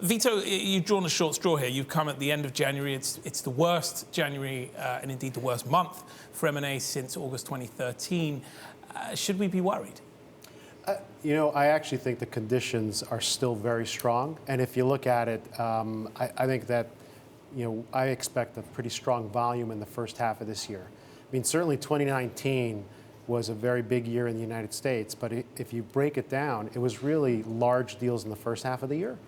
Vito, you've drawn a short straw here. You've come at the end of January. It's the worst January and indeed the worst month for M&A since August 2013. Should we be worried? I actually think the conditions are still very strong. And if you look at it, I think that, I expect a pretty strong volume in the first half of this year. I mean, certainly 2019 was a very big year in the United States, but if you break it down, it was really large deals in the first half of the year.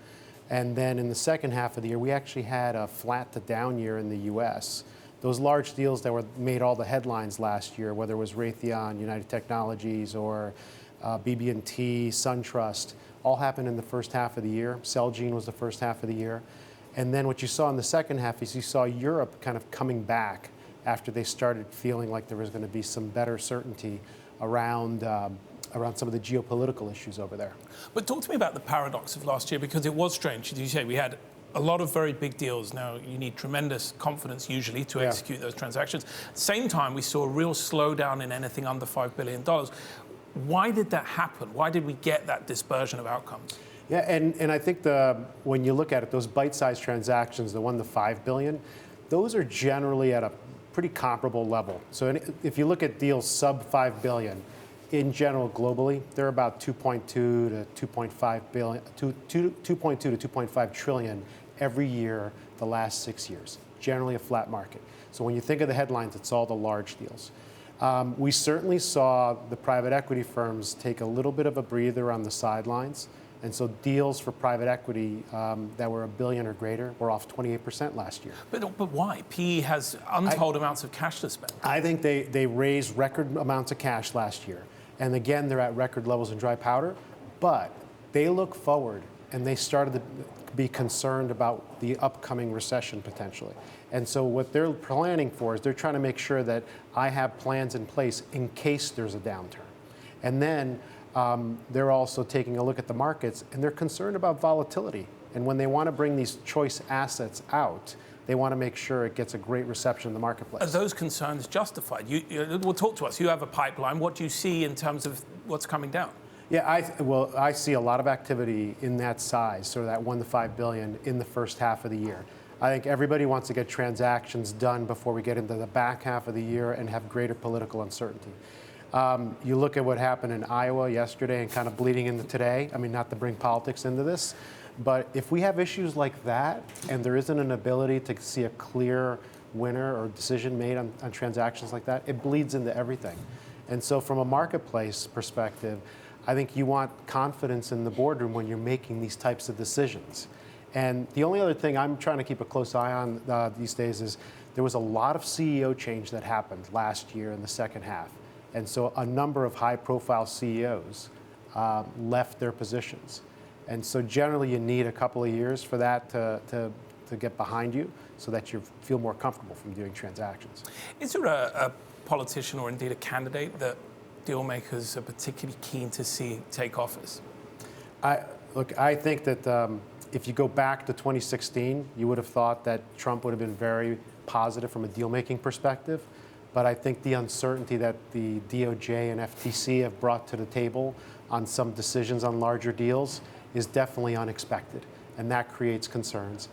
And then in the second half of the year, we actually had a flat to down year in the US. Those large deals that made all the headlines last year, whether it was Raytheon, United Technologies, or BB&T, SunTrust, all happened in the first half of the year. Celgene was the first half of the year. And then what you saw in the second half is you saw Europe kind of coming back after they started feeling like there was going to be some better certainty around some of the geopolitical issues over there. But talk to me about the paradox of last year, because it was strange. As you say, we had a lot of very big deals. Now, you need tremendous confidence usually to execute those transactions. At the same time, we saw a real slowdown in anything under $5 billion. Why did that happen? Why did we get that dispersion of outcomes? Yeah, and I think when you look at it, those bite-sized transactions, the 1 to 5 billion, those are generally at a pretty comparable level. So if you look at deals sub 5 billion, in general globally, they're about 2.2 to 2.5 billion, 2.2 to 2.5 trillion every year the last 6 years. Generally a flat market. So when you think of the headlines, it's all the large deals. We certainly saw the private equity firms take a little bit of a breather on the sidelines. And so deals for private equity that were $1 billion or greater were off 28% last year. But why? PE has untold amounts of cash to spend. I think they raised record amounts of cash last year. And again, they're at record levels in dry powder. But they look forward, and they started to be concerned about the upcoming recession potentially. And so what they're planning for is they're trying to make sure that I have plans in place in case there's a downturn. And then they're also taking a look at the markets, and they're concerned about volatility. And when they want to bring these choice assets out, they want to make sure it gets a great reception in the marketplace. Are those concerns justified? Well, talk to us. You have a pipeline. What do you see in terms of what's coming down? Yeah, I see a lot of activity in that size, so that 1 to 5 billion in the first half of the year. I think everybody wants to get transactions done before we get into the back half of the year and have greater political uncertainty. You look at what happened in Iowa yesterday and kind of bleeding into today. I mean, not to bring politics into this, but if we have issues like that and there isn't an ability to see a clear winner or decision made on transactions like that, it bleeds into everything. And so from a marketplace perspective, I think you want confidence in the boardroom when you're making these types of decisions. And the only other thing I'm trying to keep a close eye on these days is there was a lot of CEO change that happened last year in the second half. And so a number of high-profile CEOs left their positions. And so generally you need a couple of years for that to get behind you so that you feel more comfortable from doing transactions. Is there a politician or indeed a candidate that deal makers are particularly keen to see take office? I think that if you go back to 2016, you would have thought that Trump would have been very positive from a deal-making perspective. But I think the uncertainty that the DOJ and FTC have brought to the table on some decisions on larger deals is definitely unexpected, and that creates concerns.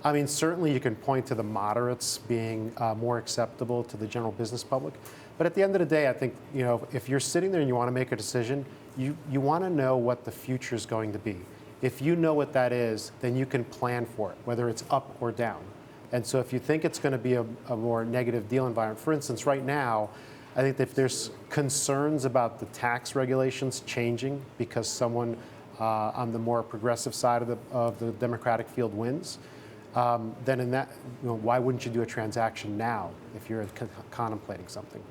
I mean, certainly you can point to the moderates being more acceptable to the general business public, but at the end of the day, I think if you're sitting there and you want to make a decision, you want to know what the future is going to be. If you know what that is, then you can plan for it, whether it's up or down. And so if you think it's going to be a more negative deal environment, for instance, right now, I think that if there's concerns about the tax regulations changing because someone on the more progressive side of the Democratic field wins, then in that, why wouldn't you do a transaction now if you're contemplating something?